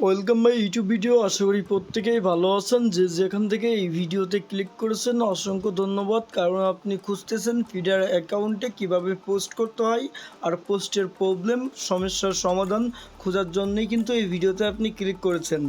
Welcome my YouTube video. আশা করি প্রত্যেকেই ভালো আছেন। যে যেখান থেকে এই ভিডিওতে ক্লিক করেছেন অসংখ্য ধন্যবাদ, কারণ আপনি খুঁজতেছেন ফিডার অ্যাকাউন্টে কিভাবে পোস্ট করতে হয় আর পোস্টের প্রবলেম সমস্যার সমাধান খোঁজার জন্যই কিন্তু এই ভিডিওতে আপনি ক্লিক করেছেন।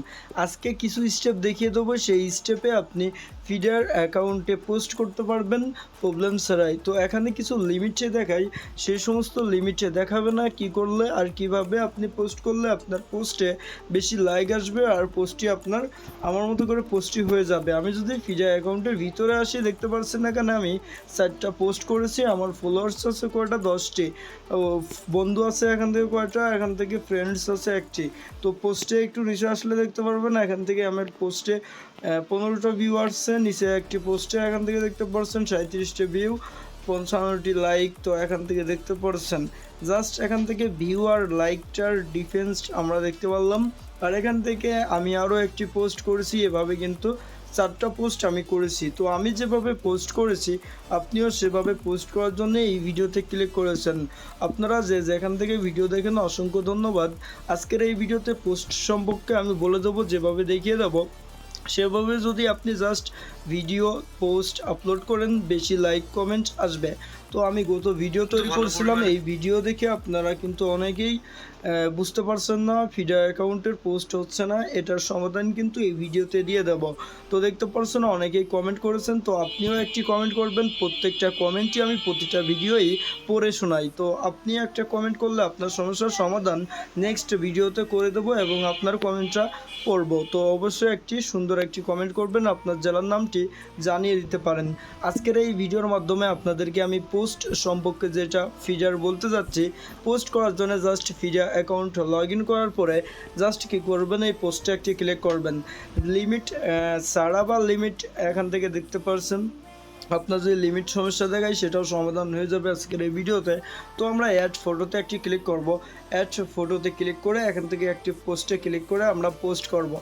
আজকে কিছু স্টেপ দেখিয়ে দেবো, সেই স্টেপে আপনি ফিডার অ্যাকাউন্টে পোস্ট করতে পারবেন প্রবলেম ছাড়াই। তো এখানে কিছু লিমিটে দেখাই, সেই সমস্ত লিমিটে দেখাবে না কি করলে আর কিভাবে আপনি পোস্ট করলে আপনার পোস্টে বেশি লাইক আসবে আর পোস্টটি আপনার আমার মতো করে পোস্টটি হয়ে যাবে। আমি যদি ফিডার অ্যাকাউন্টের ভিতরে আসি, দেখতে পাচ্ছেন এখানে আমি 4টা পোস্ট করেছি। আমার ফলোয়ার্স আছে কয়টা? 10টি। বন্ধু আছে এখান থেকে কয়টা? এখান থেকে ফ্রেন্ডস আছে 1টি। তো পোস্টে একটু নিচে আসলে দেখতে পারবেন এখান থেকে আমার পোস্টে 15টা ভিউ আসছে। নিচে একটি পোস্টে এখান থেকে দেখতে পাচ্ছেন 37টা ভিউ, 55টি লাইক। তো এখান থেকে দেখতে পাচ্ছেন জাস্ট এখান থেকে ভিউ আর লাইকটার ডিফারেন্স আমরা দেখতে পারলাম। আর এখান থেকে আমি আরও একটি পোস্ট করেছি, এভাবে কিন্তু 4টা পোস্ট আমি করেছি। তো আমি যেভাবে পোস্ট করেছি আপনিও সেভাবে পোস্ট করার জন্য এই ভিডিওতে ক্লিক করেছেন। আপনারা যেখান থেকে ভিডিও দেখেন অসংখ্য ধন্যবাদ। আজকের এই ভিডিওতে পোস্ট সম্পর্কে আমি বলে দেবো, যেভাবে দেখিয়ে দেবো সেভাবে যদি আপনি জাস্ট ভিডিও পোস্ট আপলোড করেন বেশি লাইক কমেন্ট আসবে। তো আমি গত ভিডিও তৈরি করছিলাম, এই ভিডিও দেখে আপনারা কিন্তু অনেকেই বুঝতে পারছেন না ফিডার অ্যাকাউন্টের পোস্ট হচ্ছে না, এটার সমাধান কিন্তু এই ভিডিওতে দিয়ে দেব। তো দেখতে পারছেন অনেকেই কমেন্ট করেছেন, তো আপনিও একটি কমেন্ট করবেন। প্রত্যেকটা কমেন্টই আমি প্রতিটা ভিডিওই পড়ে শোনাই। তো আপনি একটা কমেন্ট করলে আপনার সমস্যার সমাধান নেক্সট ভিডিওতে করে দেবো এবং আপনার কমেন্টটা পড়ব। তো অবশ্যই একটি সুন্দর একটি কমেন্ট করবেন, আপনার জেলার নামটি জানিয়ে দিতে পারেন। আজকের এই ভিডিওর মাধ্যমে আপনাদেরকে আমি পোস্ট সম্পর্কে যেটা ফিডার বলতে যাচ্ছি, পোস্ট করার জন্য just feeder account log in করার পরে জাস্ট কী করবেন, এই পোস্টে একটি ক্লিক করবেন। লিমিট ছাড়া বা লিমিট এখান থেকে দেখতে পারছেন। আপনার যে লিমিট সমস্যা দেখায় সেটাও সমাধান হয়ে যাবে আজকের এই ভিডিওতে। তো আমরা অ্যাড ফটোতে একটি ক্লিক করব। অ্যাড ফটোতে ক্লিক করে এখান থেকে একটি পোস্টে ক্লিক করে আমরা পোস্ট করব।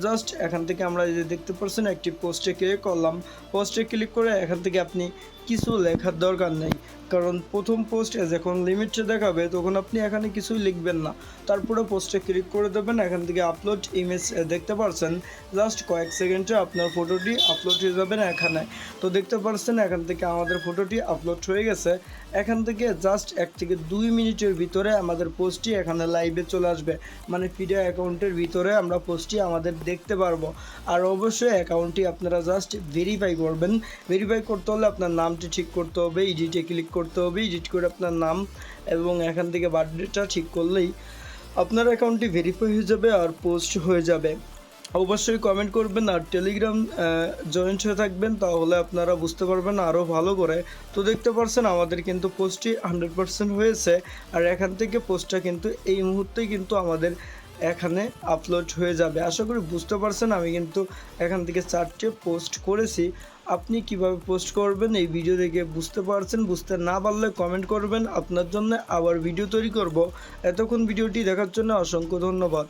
জাস্ট এখান থেকে আমরা যে দেখতে পাচ্ছেন একটি পোস্টে ক্লিক করলাম। পোস্টে ক্লিক করে এখান থেকে আপনি কিছু লেখার দরকার নেই, কারণ প্রথম পোস্ট যখন লিমিটে দেখাবে তখন আপনি এখানে কিছুই লিখবেন না। তারপরে পোস্টে ক্লিক করে দেবেন। এখান থেকে আপলোড ইমেজ দেখতে পাচ্ছেন, জাস্ট কয়েক সেকেন্ডে আপনার ফটোটি আপলোড হয়ে যাবেন এখানে। তো দেখতে পাচ্ছেন এখান থেকে আমাদের ফটোটি আপলোড হয়ে গেছে। এখান থেকে জাস্ট 1 থেকে 2 মিনিটের ভিতরে আমাদের পোস্টটি এখানে লাইভে চলে আসবে, মানে ফিডার অ্যাকাউন্টের ভিতরে আমরা পোস্টটি আমাদের দেখতে পারবো। আর অবশ্যই অ্যাকাউন্টটি আপনারা জাস্ট ভেরিফাই করবেন। ভেরিফাই করতে হলে আপনার নামটি ঠিক করতে হবে, এডিটে ক্লিক করতে হবে, এডিট করে আপনার নাম এবং এখান থেকে বার্থডেটা ঠিক করলেই আপনার অ্যাকাউন্টটি ভেরিফাই হয়ে যাবে আর পোস্ট হয়ে যাবে। অবশ্যই কমেন্ট করবেন আর টেলিগ্রাম জয়েন্ট হয়ে থাকবেন, তাহলে আপনারা বুঝতে পারবেন আরও ভালো করে। তো দেখতে পাচ্ছেন আমাদের কিন্তু পোস্টটি 100% হয়েছে। আর এখান থেকে পোস্টটা কিন্তু এই মুহূর্তেই কিন্তু আমাদের এখানে আপলোড হয়ে যাবে। আশা করি বুঝতে পারছেন। আমি কিন্তু এখান থেকে 4টে পোস্ট করেছি। আপনি কিভাবে পোস্ট করবেন এই ভিডিও দেখে বুঝতে পারছেন। বুঝতে না পারলে কমেন্ট করবেন, আপনার জন্য আবার ভিডিও তৈরি করব। এতক্ষণ ভিডিওটি দেখার জন্য অসংখ্য ধন্যবাদ।